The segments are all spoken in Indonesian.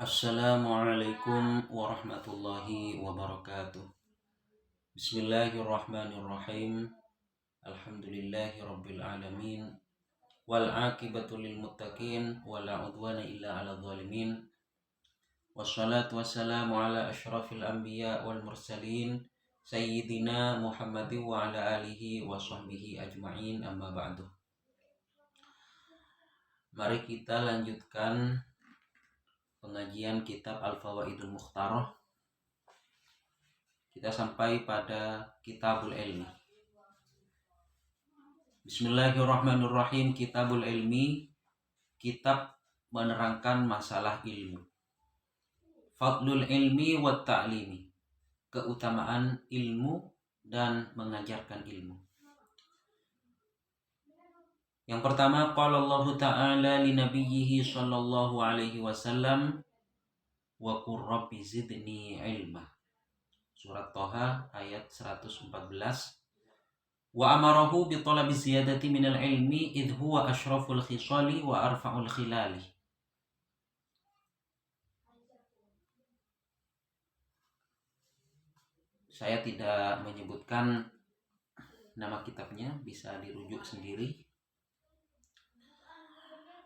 Assalamualaikum warahmatullahi wabarakatuh. Bismillahirrahmanirrahim. Alhamdulillahi rabbil alamin. Wal aqibatu lil muttaqin wala udwana illa 'alal zalimin. Wassalatu wassalamu ala asyrafil anbiya wal mursalin sayyidina Muhammadin wa ala alihi wa sahbihi ajma'in, amma ba'du. Mari kita lanjutkan pengajian kitab Al-Fawaidul Mukhtarah. Kita sampai pada Kitabul Ilmi. Bismillahirrahmanirrahim. Kitabul Ilmi, kitab menerangkan masalah ilmu. Fadlul ilmi wa ta'limi, keutamaan ilmu dan mengajarkan ilmu. Yang pertama, qala Allah Ta'ala li nabiyhi sallallahu alaihi wasallam wa qur rabbi zidni ilma. Surat Thaha ayat 114. Wa amarahu bi talabi ziyadati minal ilmi idh huwa asyraful khisali wa arfa'ul khilali. Saya tidak menyebutkan nama kitabnya, bisa dirujuk sendiri.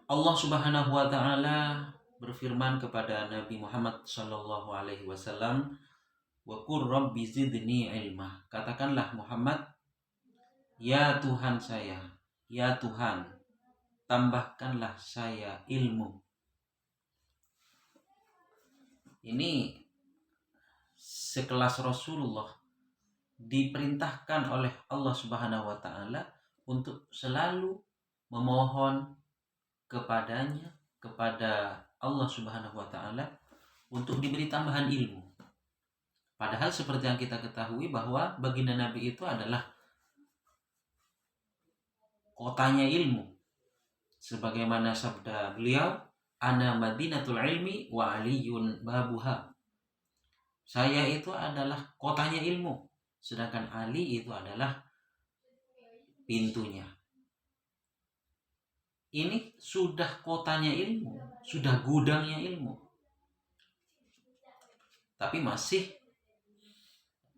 Allah Subhanahu wa taala berfirman kepada Nabi Muhammad sallallahu alaihi wasallam, wa qur rabbi zidni ilma. Katakanlah Muhammad, ya Tuhan saya, ya Tuhan, tambahkanlah saya ilmu. Ini sekelas Rasulullah diperintahkan oleh Allah Subhanahu wa taala untuk selalu memohon kepadanya, kepada Allah Subhanahu wa taala, untuk diberi tambahan ilmu. Padahal seperti yang kita ketahui bahwa baginda Nabi itu adalah kotanya ilmu. Sebagaimana sabda beliau, ana madinatul ilmi wa aliyun babuha. Saya itu adalah kotanya ilmu, sedangkan Ali itu adalah pintunya. Ini sudah kotanya ilmu, sudah gudangnya ilmu, tapi masih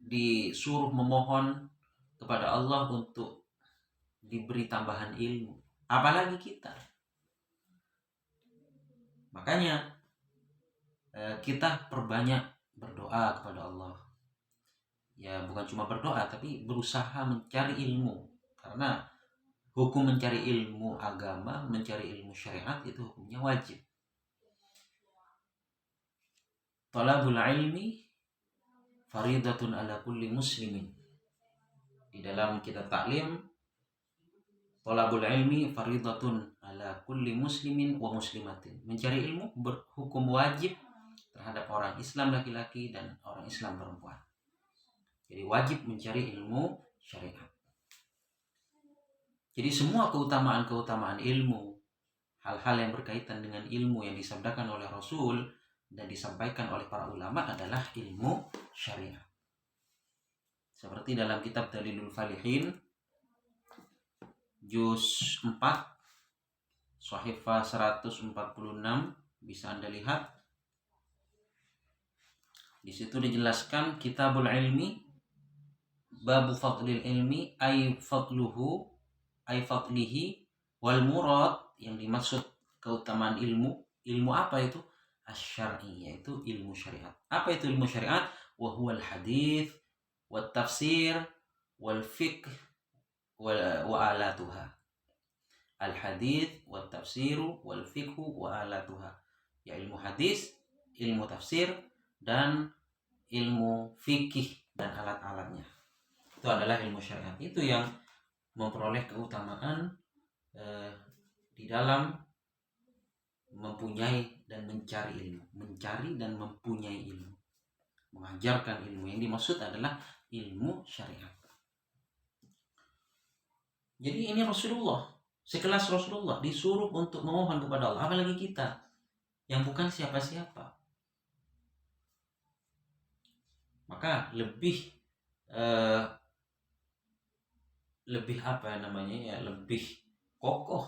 disuruh memohon kepada Allah untuk diberi tambahan ilmu. Apalagi kita. Makanya kita perbanyak berdoa kepada Allah. Ya, bukan cuma berdoa, tapi berusaha mencari ilmu. Karena hukum mencari ilmu agama, mencari ilmu syariat itu hukumnya wajib. Talabul ilmi faridatun ala kulli muslimin. Di dalam kitab taklim, talabul ilmi faridatun ala kulli muslimin wa muslimatin. Mencari ilmu berhukum wajib terhadap orang Islam laki-laki dan orang Islam perempuan. Jadi wajib mencari ilmu syariat. Jadi semua keutamaan-keutamaan ilmu, hal-hal yang berkaitan dengan ilmu yang disabdakan oleh Rasul dan disampaikan oleh para ulama adalah ilmu syariat. Seperti dalam kitab Dalilul Falihin, juz 4, Shahifah 146, bisa Anda lihat. Di situ dijelaskan Kitabul Ilmi, babu fadlil ilmi, ay fadlihi wal murad, yang dimaksud keutamaan ilmu. Ilmu apa itu? Asy-syar'i, yaitu ilmu syariat. Apa itu ilmu syariat? Wa huwal hadits wat tafsir wal fiqh wa alatuha. Al hadits wat tafsir wal fiqh wa alatuha. Ya, ilmu hadis, ilmu tafsir, dan ilmu fikih dan alat-alatnya. Itu adalah ilmu syariat. Itu yang memperoleh keutamaan di dalam mempunyai dan mencari ilmu. Mencari dan mempunyai ilmu, mengajarkan ilmu. Yang dimaksud adalah ilmu syariat. Jadi ini Rasulullah, sekelas Rasulullah disuruh untuk memohon kepada Allah. Apalagi kita yang bukan siapa-siapa. Maka lebih lebih kokoh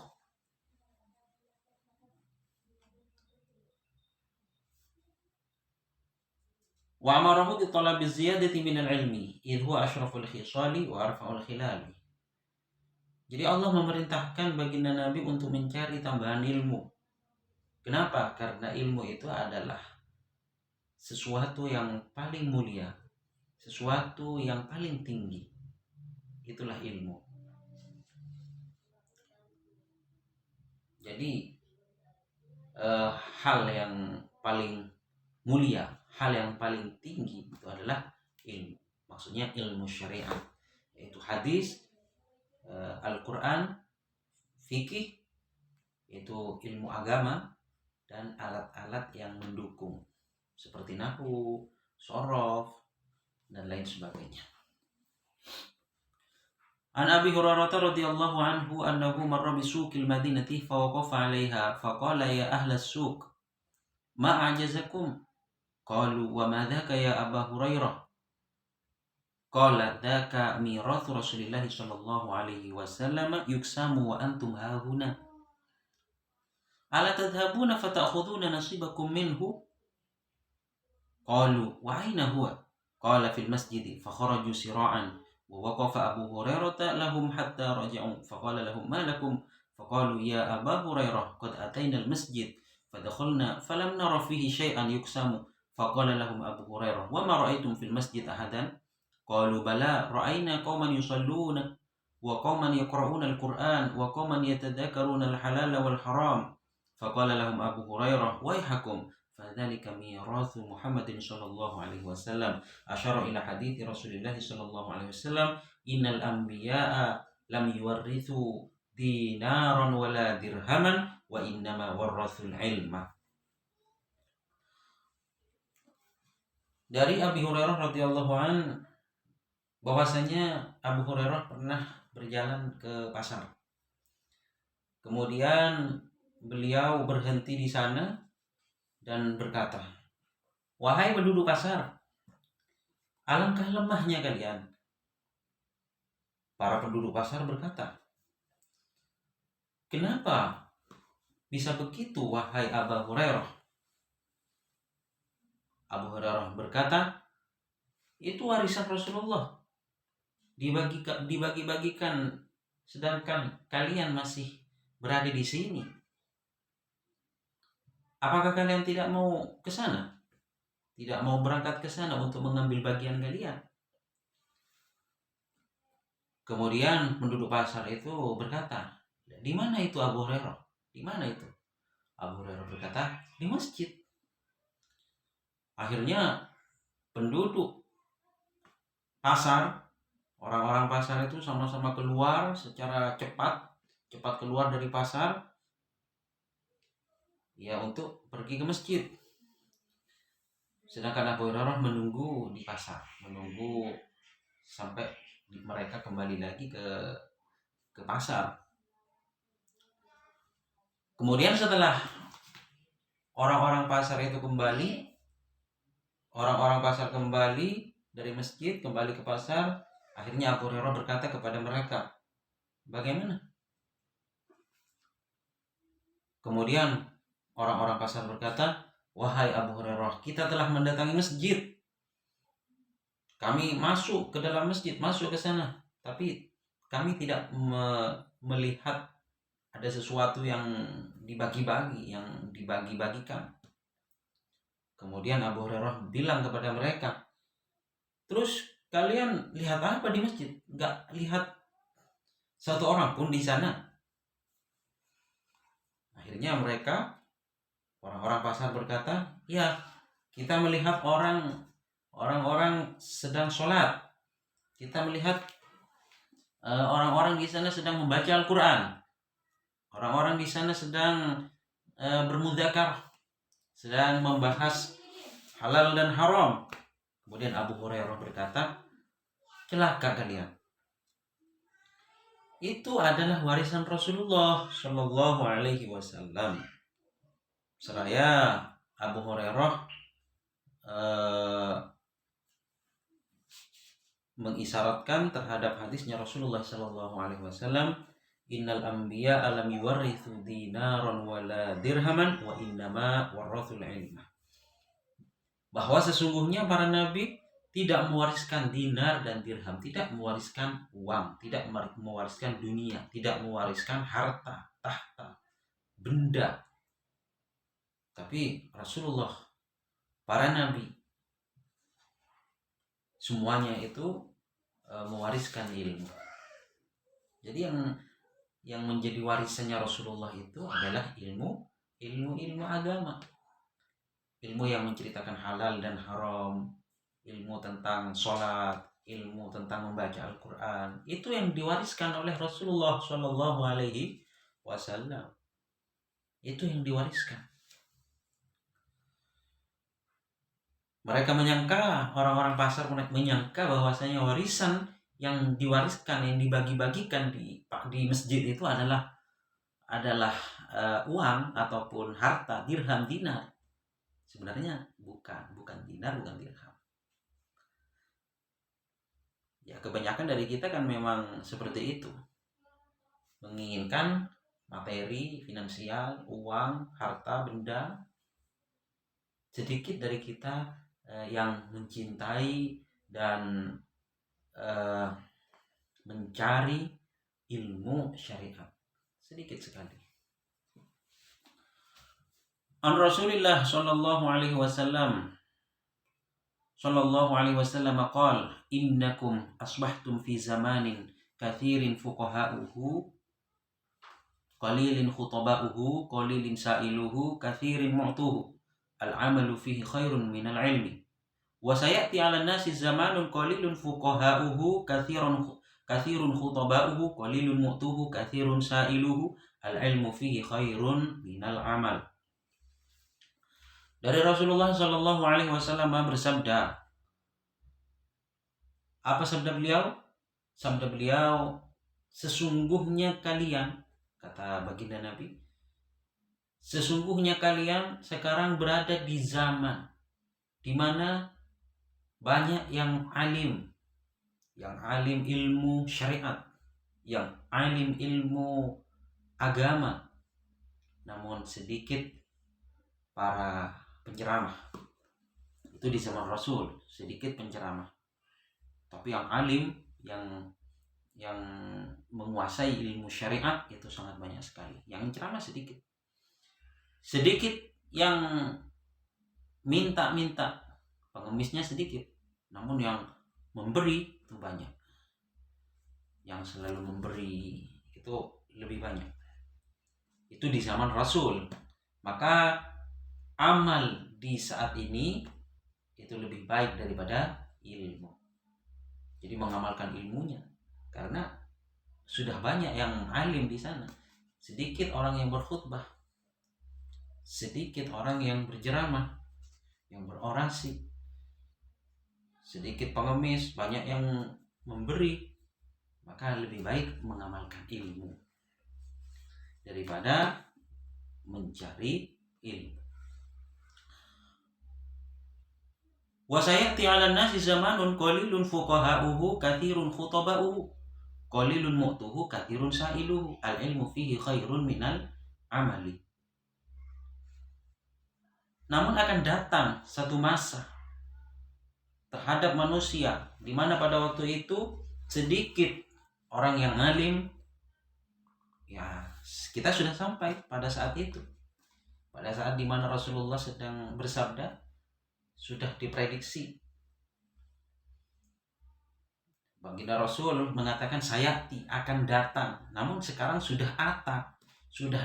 Wa amarahu bi talabi ziyadati minal ilmi idh huwa asyraful khisali wa arfa'ul khilali. Jadi Allah memerintahkan baginda Nabi untuk mencari tambahan ilmu. Kenapa? Karena ilmu itu adalah sesuatu yang paling mulia, sesuatu yang paling tinggi. Itulah ilmu. Jadi hal yang paling mulia, hal yang paling tinggi itu adalah ilmu. Maksudnya ilmu syariat, yaitu hadis, Al-Quran, fikih, yaitu ilmu agama, dan alat-alat yang mendukung seperti nahwu, shorof, dan lain sebagainya. An Abi Hurairah radhiyallahu anhu annahu marra bi suqil Madinati fa waqafa 'alaiha fa qala ya ahla as-suq ma a'jazakum qalu wa ma dhaka ya Aba Hurairah qala dhaka mirathu Rasulillah sallallahu alaihi wasallam yuksamu wa antum hahuna ala tadhhabuna fata'khuduna nasibakum minhu qalu wa aina huwa qala fil masjid fa kharaju sira'an ووقف أبو هريرة لهم حتى رجعوا فقال لهم ما لكم فقالوا يا أبا هريرة قد أتينا المسجد فدخلنا فلم نر فيه شيئا يقسم فقال لهم أبو هريرة وما رأيتم في المسجد أحدا قالوا بلى رأينا قوما يصلون وقوما يقرؤون القرآن وقوما يتذكرون الحلال والحرام فقال لهم أبو هريرة ويحكم فذلك ميراث محمد صلى الله عليه وسلم أشار إلى حديث رسول الله صلى الله عليه وسلم إن الأنبياء لم يورثوا دينارا ولا درهما وإنما ورثوا العلم. Dari Abi Hurairah radhiyallahu an bahwasanya Abu Hurairah pernah berjalan ke pasar. Kemudian beliau berhenti di sana dan berkata, wahai penduduk pasar, alangkah lemahnya kalian. Para penduduk pasar berkata, kenapa bisa begitu wahai Abu Hurairah? Abu Hurairah berkata, itu warisan Rasulullah, dibagi-bagikan sedangkan kalian masih berada di sini. Apakah kalian tidak mau ke sana? Tidak mau berangkat ke sana untuk mengambil bagian kalian? Kemudian penduduk pasar itu berkata, di mana itu Abu Hurairah? Di mana itu? Abu Hurairah berkata, di masjid. Akhirnya penduduk pasar, orang-orang pasar itu sama-sama keluar secara cepat keluar dari pasar, ya, untuk pergi ke masjid. Sedangkan Abu Hurairah menunggu di pasar, menunggu sampai mereka kembali lagi ke pasar. Kemudian setelah orang-orang pasar itu kembali, orang-orang pasar kembali dari masjid kembali ke pasar, akhirnya Abu Hurairah berkata kepada mereka, bagaimana? Kemudian orang-orang pasar berkata, wahai Abu Hurairah, kita telah mendatangi masjid. Kami masuk ke dalam masjid, masuk ke sana. Tapi kami tidak melihat ada sesuatu yang dibagi-bagikan. Kemudian Abu Hurairah bilang kepada mereka, terus kalian lihat apa di masjid? Gak lihat satu orang pun di sana. Akhirnya mereka, orang-orang pasar berkata, ya, kita melihat orang-orang sedang sholat. Kita melihat orang-orang di sana sedang membaca Al-Quran. Orang-orang di sana sedang bermudzakar, sedang membahas halal dan haram. Kemudian Abu Hurairah berkata, celaka kalian. Itu adalah warisan Rasulullah Shallallahu Alaihi Wasallam. Seraya Abu Hurairah mengisyaratkan terhadap hadisnya Rasulullah Shallallahu Alaihi Wasallam, innal anbiya alam yuwarithu dinaran wala dirhaman wa innama warathul ilma. bahwa sesungguhnya para nabi tidak mewariskan dinar dan dirham, tidak mewariskan uang, tidak mewariskan dunia, tidak mewariskan harta, tahta, benda. Tapi Rasulullah, para nabi, semuanya itu mewariskan ilmu. Jadi yang menjadi warisannya Rasulullah itu adalah ilmu agama. Ilmu yang menceritakan halal dan haram, ilmu tentang sholat, ilmu tentang membaca Al-Quran. Itu yang diwariskan oleh Rasulullah Shallallahu Alaihi Wasallam. Itu yang diwariskan. Mereka menyangka, orang-orang pasar menyangka bahwasanya warisan yang diwariskan, yang dibagi-bagikan di masjid itu adalah uang ataupun harta, dirham, dinar. Sebenarnya bukan dinar, bukan dirham. Ya, kebanyakan dari kita kan memang seperti itu, menginginkan materi, finansial, uang, harta, benda. Sedikit dari kita yang mencintai dan mencari ilmu syariat. Sedikit sekali. An Rasulillah sallallahu alaihi wasallam qala innakum asbahtum fi zamanin kathirin fuqaha'uhu qalilin khutaba'uhu qalilin sa'iluhu kathirin mu'tuhu al-amalu fihi khairun minal ilmi wa sayati 'ala nasi zamanun qalilun fuqaha'uhu kathirun khutaba'uhu qalilun mu'tuhu kathirun sa'iluhu al-ilmu fihi khairun minal amal. Dari Rasulullah Shallallahu Alaihi Wasallam bersabda, apa sabda beliau? Sabda beliau, sesungguhnya kalian, kata baginda Nabi, sesungguhnya kalian sekarang berada di zaman di mana banyak yang alim ilmu syariat, yang alim ilmu agama, namun sedikit para penceramah. Itu di zaman Rasul, sedikit penceramah. Tapi yang alim, yang menguasai ilmu syariat itu sangat banyak sekali. Yang ceramah sedikit. Sedikit yang minta-minta, pengemisnya sedikit. Namun yang memberi itu banyak. Yang selalu memberi itu lebih banyak. Itu di zaman Rasul. Maka amal di saat ini itu lebih baik daripada ilmu. Jadi mengamalkan ilmunya, karena sudah banyak yang alim di sana. Sedikit orang yang berkhutbah, sedikit orang yang berceramah, yang berorasi, sedikit pengemis, banyak yang memberi. Maka lebih baik mengamalkan ilmu daripada mencari ilmu. Wa sayati 'alan nasi zamanun qalilun fuqaha'uhu katsirun khutaba'uhu qalilun mu'tuhu katsirun sa'iluhu al-ilmu fihi khairun minal amali. Namun akan datang satu masa terhadap manusia di mana pada waktu itu sedikit orang yang alim. Ya, kita sudah sampai pada saat itu. Pada saat di mana Rasulullah sedang bersabda, sudah diprediksi. Baginda Rasul mengatakan sayati, akan datang. Namun sekarang sudah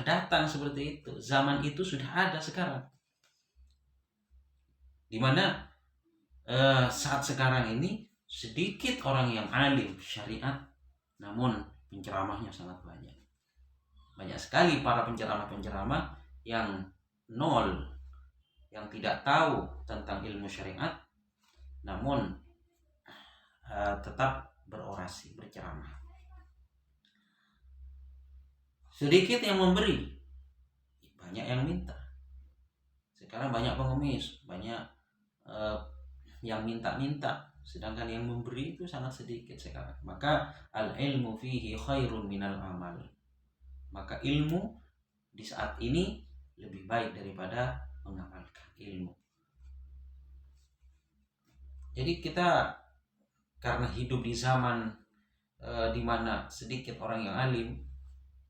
datang seperti itu. Zaman itu sudah ada sekarang. Dimana saat sekarang ini sedikit orang yang alim syariat, namun penceramahnya sangat banyak. Banyak sekali para penceramah-penceramah yang nol, yang tidak tahu tentang ilmu syariat, namun tetap berorasi, berceramah. Sedikit yang memberi, banyak yang minta. Sekarang banyak pengemis, banyak yang minta-minta, sedangkan yang memberi itu sangat sedikit sekarang. Maka al-ilmu fihi khairun minal amal. Maka ilmu di saat ini lebih baik daripada mengamalkan ilmu. Jadi kita karena hidup di zaman di mana sedikit orang yang alim,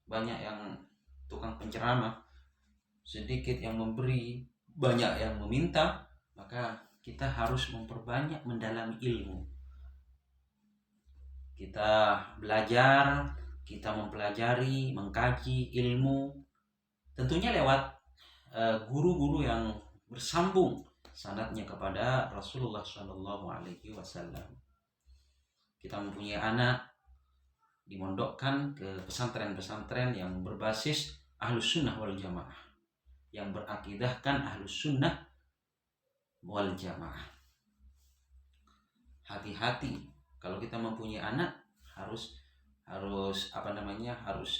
banyak yang tukang penceramah, sedikit yang memberi, banyak yang meminta, maka kita harus memperbanyak mendalami ilmu. Kita belajar, kita mempelajari, mengkaji ilmu, tentunya lewat guru-guru yang bersambung sanadnya kepada Rasulullah Shallallahu Alaihi Wasallam. Kita mempunyai anak, dimondokkan ke pesantren-pesantren yang berbasis Ahlus Sunnah wal Jamaah, yang berakidahkan Ahlus Sunnah wal Jamaah. Hati-hati kalau kita mempunyai anak, harus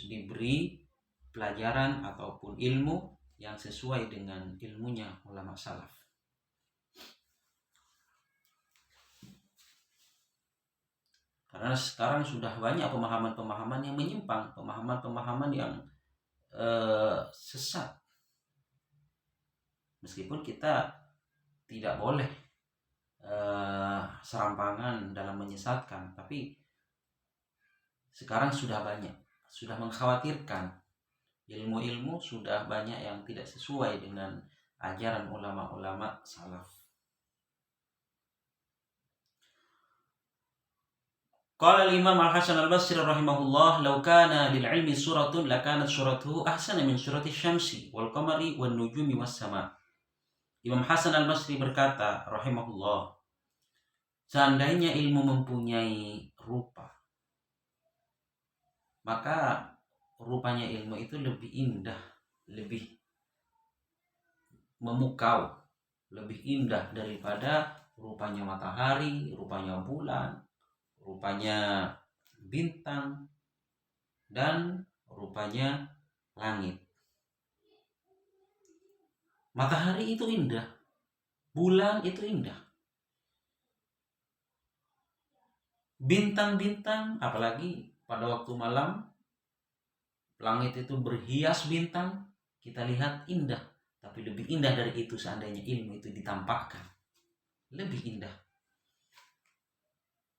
diberi pelajaran ataupun ilmu yang sesuai dengan ilmunya ulama salaf. Karena sekarang sudah banyak pemahaman-pemahaman yang menyimpang, pemahaman-pemahaman yang sesat. Meskipun kita tidak boleh serampangan dalam menyesatkan, tapi sekarang sudah banyak, sudah mengkhawatirkan. Ilmu-ilmu sudah banyak yang tidak sesuai dengan ajaran ulama-ulama salaf. Qala al-Imam Al-Hasan Al-Basri rahimahullah, "Law kana lil 'ilmi suratun lakanat suratuhu ahsana min surati syamsi wal qamari wan nujumi was sama." Imam Hasan Al-Basri berkata rahimahullah, seandainya ilmu mempunyai rupa, maka rupanya ilmu itu lebih indah, lebih memukau, lebih indah daripada rupanya matahari, rupanya bulan, rupanya bintang, dan rupanya langit. Matahari itu indah, bulan itu indah, bintang-bintang, apalagi pada waktu malam, langit itu berhias bintang, kita lihat indah. Tapi lebih indah dari itu seandainya ilmu itu ditampakkan, lebih indah.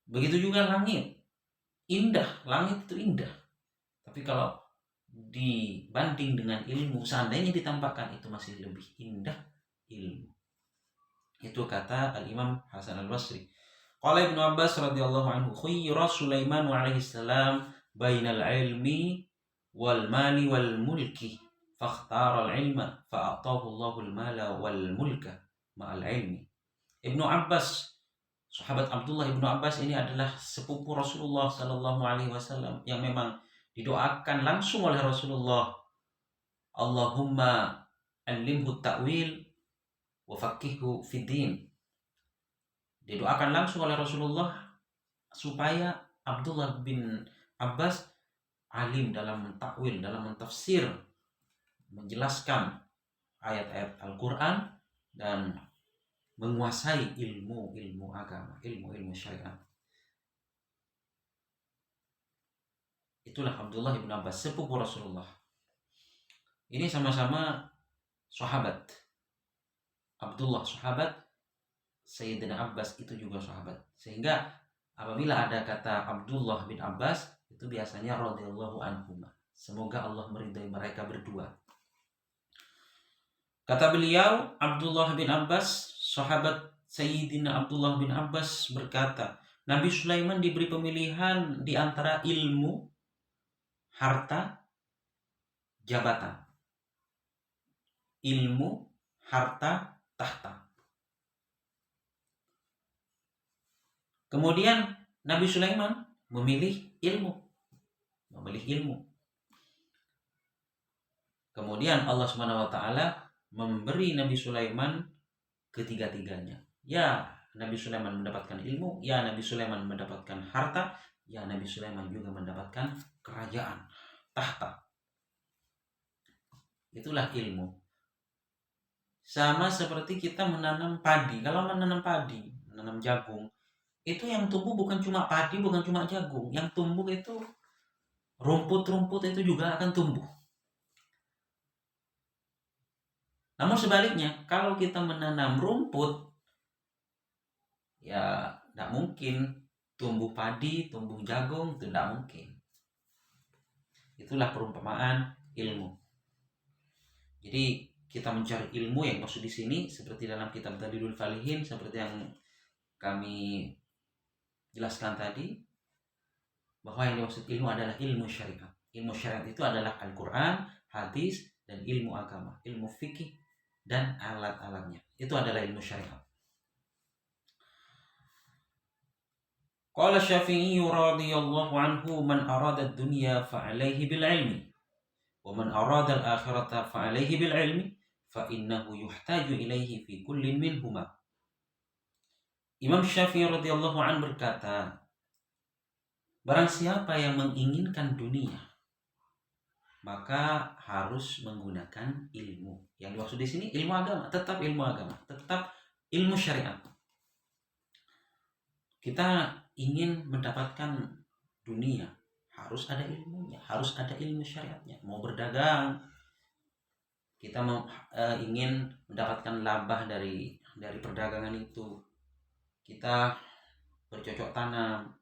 Begitu juga langit, indah, langit itu indah. Tapi kalau dibanding dengan ilmu, seandainya ditampakkan, itu masih lebih indah ilmu. Itu kata al-Imam Hasan Al-Basri. Qala Ibnu Abbas radhiyallahu anhu, khayyara Sulaiman alaihi salam bainal ilmi wal mali wal mulki fakhtara al-ilma fa'atahu Allahul mala wal mulka ma'al ilmi. Ibnu Abbas, sahabat Abdullah Ibnu Abbas ini adalah sepupu Rasulullah sallallahu alaihi wasallam yang memang didoakan langsung oleh Rasulullah, Allahumma allimhu ta'wil wa faqihhu fid din. Didoakan langsung oleh Rasulullah supaya Abdullah bin Abbas alim dalam takwil, dalam mentafsir, menjelaskan ayat-ayat Al-Quran, dan menguasai ilmu-ilmu agama, ilmu-ilmu syariat. Itulah Abdullah bin Abbas, sepupu Rasulullah. Ini sama-sama sahabat. Abdullah sahabat, Sayyidina Abbas itu juga sahabat. Sehingga apabila ada kata Abdullah bin Abbas, itu biasanya radhiyallahu anhuma, semoga Allah meridai mereka berdua. Kata beliau, Abdullah bin Abbas, sahabat Sayyidina Abdullah bin Abbas berkata, Nabi Sulaiman diberi pemilihan di antara ilmu, harta, jabatan. Ilmu, harta, tahta. Kemudian Nabi Sulaiman memilih ilmu. Kemudian Allah Subhanahu wa taala memberi Nabi Sulaiman ketiga-tiganya. Ya, Nabi Sulaiman mendapatkan ilmu, ya Nabi Sulaiman mendapatkan harta, ya Nabi Sulaiman juga mendapatkan kerajaan, tahta. Itulah ilmu. Sama seperti kita menanam padi. Kalau menanam padi, menanam jagung, itu yang tumbuh bukan cuma padi, bukan cuma jagung. Yang tumbuh itu rumput-rumput itu juga akan tumbuh. Namun sebaliknya, kalau kita menanam rumput, Ya tidak mungkin tumbuh padi, tumbuh jagung, itu tidak mungkin. Itulah perumpamaan ilmu. Jadi kita mencari ilmu yang maksud di sini seperti dalam kitab Dalilul Falihin, seperti yang kami jelaskan tadi, bahwa yang dimaksud ilmu adalah ilmu syariat. Ilmu syariat itu adalah Al-Quran, hadis, dan ilmu agama, ilmu fikih dan alat-alatnya. Itu adalah ilmu syariat. Qala Syafi'i radhiyallahu anhu, man arada ad-dunya fa'alaihi bil ilmi wa man arada al-akhirata fa'alaihi bil ilmi fa innahu yuhtaju ilaihi fi kullin minhuma. Imam Syafi'i radhiyallahu anhu berkata, barang siapa yang menginginkan dunia, maka harus menggunakan ilmu. Yang dimaksud di sini ilmu agama, tetap ilmu agama, tetap ilmu syariat. Kita ingin mendapatkan dunia, harus ada ilmunya, harus ada ilmu syariatnya. Mau berdagang, kita ingin mendapatkan laba dari perdagangan itu. Kita bercocok tanam,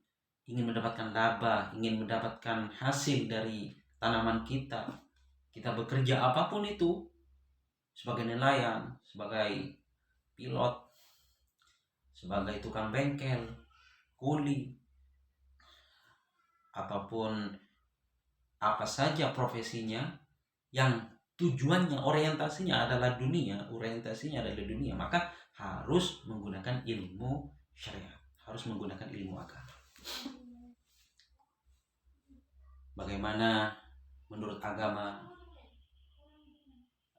ingin mendapatkan laba, ingin mendapatkan hasil dari tanaman kita. Kita bekerja apapun itu, sebagai nelayan, sebagai pilot, sebagai tukang bengkel, kuli, apapun apa saja profesinya yang tujuannya, orientasinya adalah dunia, maka harus menggunakan ilmu syariat, harus menggunakan ilmu agama. Bagaimana menurut agama,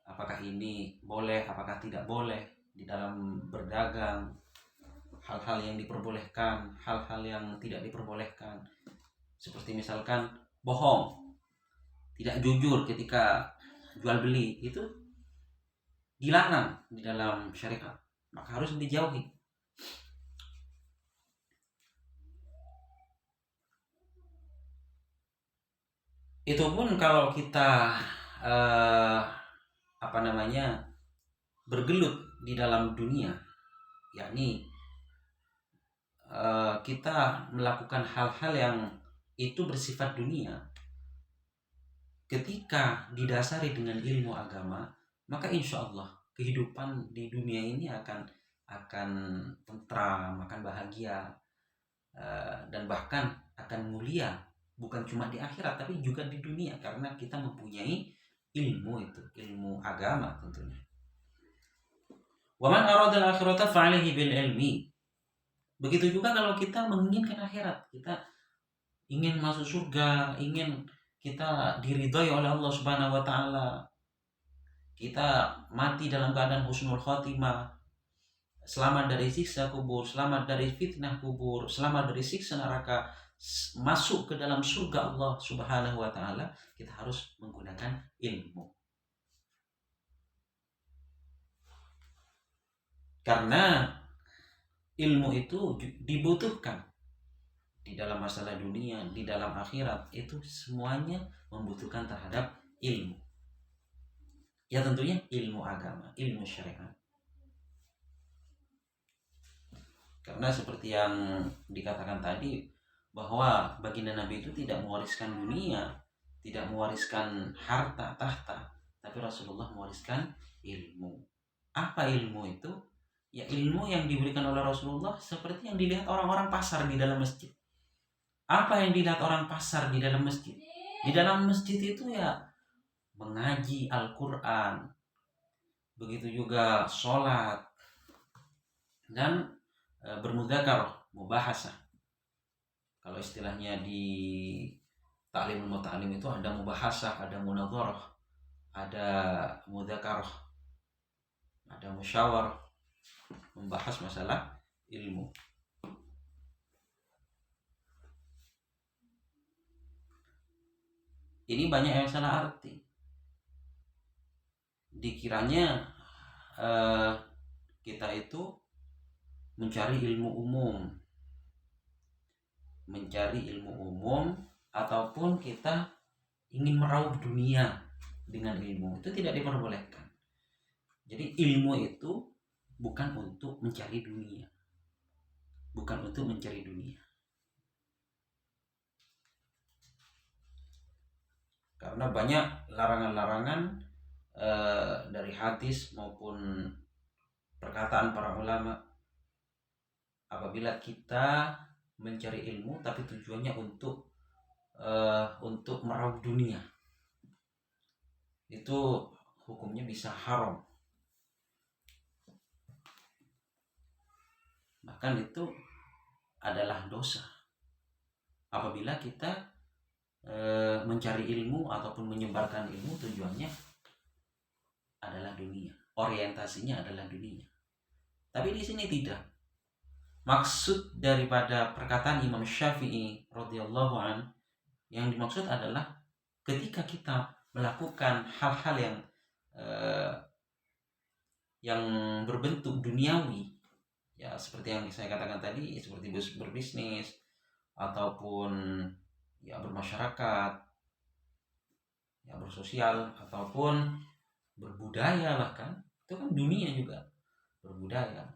apakah ini boleh, apakah tidak boleh di dalam berdagang, hal-hal yang diperbolehkan, hal-hal yang tidak diperbolehkan. Seperti misalkan bohong, tidak jujur ketika jual beli, itu dilarang di dalam syariat, maka harus dijauhi. Itu pun kalau kita bergelut di dalam dunia, yakni kita melakukan hal-hal yang itu bersifat dunia, ketika didasari dengan ilmu agama, maka insya Allah kehidupan di dunia ini akan tentram, akan bahagia, dan bahkan akan mulia, bukan cuma di akhirat tapi juga di dunia, karena kita mempunyai ilmu itu, ilmu agama tentunya. Wa man arada al-akhirata fa'alaihi bil ilmi. Begitu juga kalau kita menginginkan akhirat, kita ingin masuk surga, ingin kita diridhai oleh Allah Subhanahu wa taala, kita mati dalam keadaan husnul khotimah, selamat dari siksa kubur, selamat dari fitnah kubur, selamat dari siksa neraka, masuk ke dalam surga Allah Subhanahu wa taala, kita harus menggunakan ilmu. Karena ilmu itu dibutuhkan di dalam masalah dunia, di dalam akhirat, itu semuanya membutuhkan terhadap ilmu. Ya tentunya ilmu agama, ilmu syariat. Karena seperti yang dikatakan tadi, bahwa baginda Nabi itu tidak mewariskan dunia, tidak mewariskan harta, tahta, tapi Rasulullah mewariskan ilmu. Apa ilmu itu? Ya ilmu yang diberikan oleh Rasulullah seperti yang dilihat orang-orang pasar di dalam masjid. Apa yang dilihat orang pasar di dalam masjid? Di dalam masjid itu ya mengaji Al-Quran, begitu juga sholat, dan bermudzakarah, mubahasah. Kalau istilahnya di ta'limul muta'allim itu ada mubahasah, ada munadharah, ada mudzakarah, ada musyawarah, membahas masalah ilmu. Ini banyak yang salah arti. Dikiranya kita itu mencari ilmu umum, ataupun kita ingin meraup dunia dengan ilmu, itu tidak diperbolehkan. Jadi ilmu itu bukan untuk mencari dunia, bukan untuk mencari dunia. Karena banyak larangan-larangan dari hadis maupun perkataan para ulama, apabila kita mencari ilmu tapi tujuannya untuk meraup dunia, itu hukumnya bisa haram. Bahkan itu adalah dosa apabila kita mencari ilmu ataupun menyebarkan ilmu tujuannya adalah dunia, orientasinya adalah dunia. Tapi di sini tidak. Maksud daripada perkataan Imam Syafi'i radhiyallahu an, yang dimaksud adalah ketika kita melakukan hal-hal yang berbentuk duniawi, ya seperti yang saya katakan tadi, seperti berbisnis ataupun ya bermasyarakat, ya bersosial ataupun berbudaya, bahkan itu kan dunia juga, berbudaya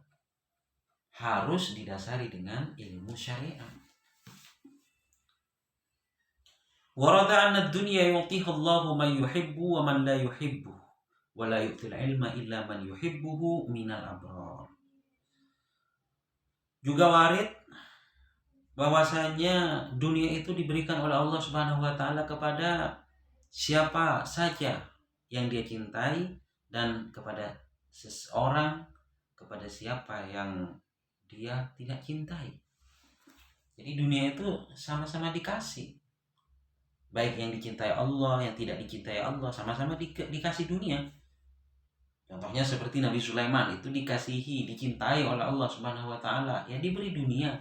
harus didasari dengan ilmu syariat. Warada anna dunya yu'tiha Allahu man yuhibbu wa man la yuhibbu wa la yu'til ilma illa man yuhibbuhu minal abrar. Juga warid bahwasanya dunia itu diberikan oleh Allah Subhanahu wa taala kepada siapa saja yang dia cintai, dan kepada seseorang, kepada siapa yang dia tidak cintai. Jadi dunia itu sama-sama dikasih. Baik yang dicintai Allah, yang tidak dicintai Allah, sama-sama dikasih dunia. Contohnya seperti Nabi Sulaiman, itu dicintai oleh Allah Subhanahu wa taala, ya diberi dunia.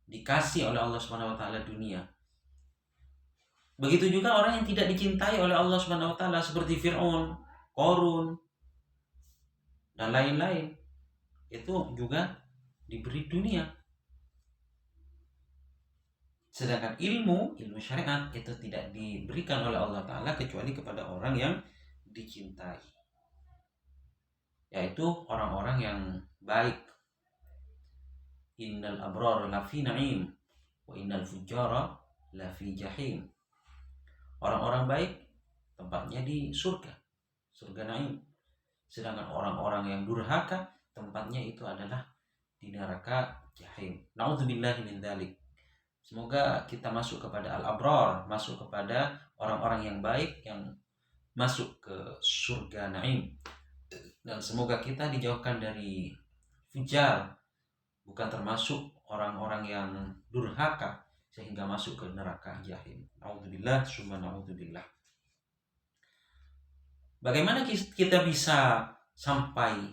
Dikasih oleh Allah Subhanahu wa taala dunia. Begitu juga orang yang tidak dicintai oleh Allah Subhanahu wa taala seperti Fir'aun, Qarun, dan lain-lain. Itu juga diberi dunia. Sedangkan ilmu syariat itu tidak diberikan oleh Allah Ta'ala kecuali kepada orang yang dicintai, yaitu orang-orang yang baik. Innal abrar lafi na'im wa innal fujara lafi jahim. Orang-orang baik tempatnya di surga na'im. Sedangkan orang-orang yang durhaka tempatnya itu adalah di neraka jahim. Na'udzubillahi min dzalik. Semoga kita masuk kepada al-abrar, masuk kepada orang-orang yang baik, yang masuk ke surga na'im. Dan semoga kita dijauhkan dari fujar, bukan termasuk orang-orang yang durhaka sehingga masuk ke neraka jahim. Na'udzubillah, summa na'udzubillah. Bagaimana kita bisa sampai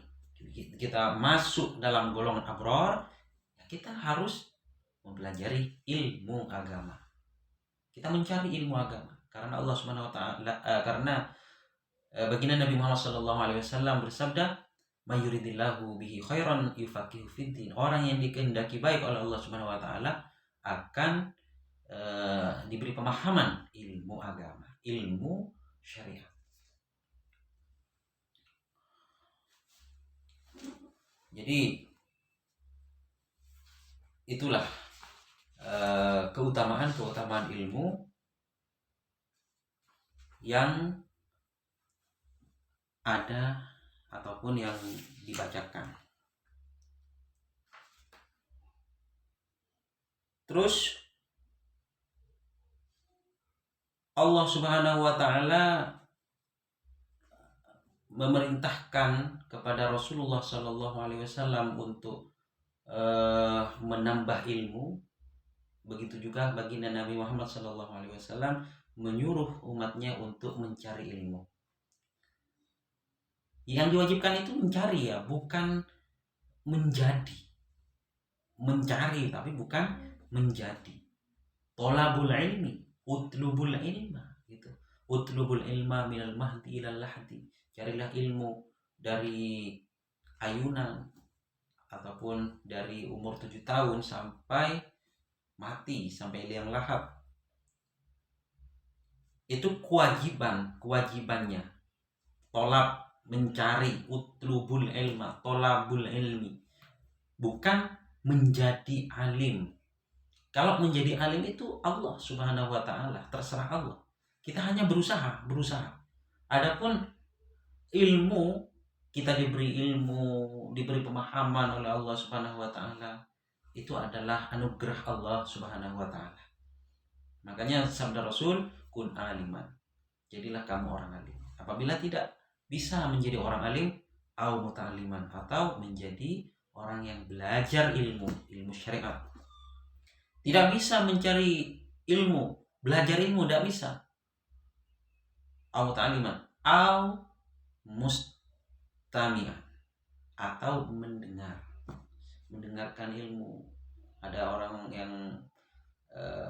kita masuk dalam golongan abrar? Kita harus mempelajari ilmu agama. Kita mencari ilmu agama karena Allah Subhanahu wa taala, karena baginda Nabi Muhammad sallallahu alaihi wasallam bersabda, "May yuridillahu bihi khairan yufaqihu fiddin." Orang yang dikehendaki baik oleh Allah Subhanahu wa taala akan diberi pemahaman ilmu agama, ilmu syariat. Jadi itulah keutamaan ilmu yang ada ataupun yang dibacakan. Terus Allah Subhanahu wa taala memerintahkan kepada Rasulullah sallallahu alaihi wasallam untuk menambah ilmu. Begitu juga baginda Nabi Muhammad sallallahu alaihi wasallam menyuruh umatnya untuk mencari ilmu. Yang diwajibkan itu mencari, ya, bukan menjadi. Mencari tapi bukan menjadi. Thalabul ilmi, utlubul ilma, gitu. Utlubul ilma minal mahdi ilal lahdi. Carilah ilmu dari ayunan ataupun dari umur 7 tahun sampai mati, sampai liang lahat. Itu kewajibannya. Tolab, mencari, utlubul ilma, tolabul ilmi. bukan menjadi alim. Kalau menjadi alim itu Allah Subhanahu wa taala, terserah Allah. Kita hanya berusaha. Adapun ilmu, kita diberi ilmu, diberi pemahaman oleh Allah Subhanahu wa taala, itu adalah anugerah Allah Subhanahu wa taala. Makanya sabda Rasul, kun aliman. Jadilah kamu orang alim. Apabila tidak bisa menjadi orang alim, au muta'alliman, atau menjadi orang yang belajar ilmu syariat. Tidak bisa mencari ilmu, belajar ilmu tidak bisa. Au muta'alliman, au mustami'an, atau mendengarkan ilmu. Ada orang yang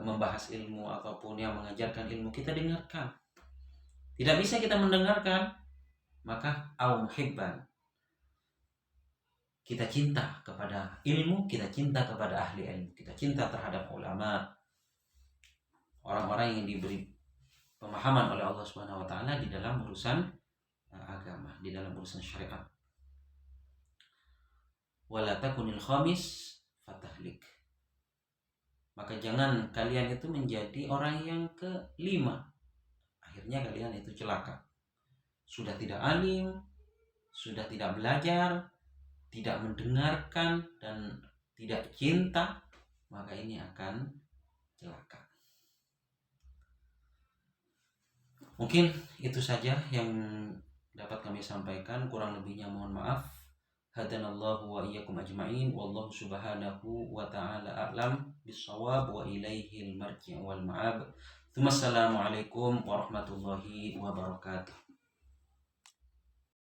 membahas ilmu ataupun yang mengajarkan ilmu, kita dengarkan. Tidak bisa kita mendengarkan, maka au muhibban, kita cinta kepada ilmu, kita cinta kepada ahli ilmu, kita cinta terhadap ulama, orang-orang yang diberi pemahaman oleh Allah Subhanahu wa taala di dalam urusan agama, di dalam urusan syariat. Wala takunil khamis fatahlik. Maka jangan kalian itu menjadi orang yang kelima, akhirnya kalian itu celaka. Sudah tidak alim, sudah tidak belajar, tidak mendengarkan, dan tidak cinta, maka ini akan celaka. Mungkin itu saja yang dapat kami sampaikan, kurang lebihnya mohon maaf. Hadanallahu wa iyyakum ajma'in, wallahu subhanahu wa ta'ala a'lam bis-shawab, wa ilaihil marji' wal ma'ab. Assalamualaikum warahmatullahi wabarakatuh.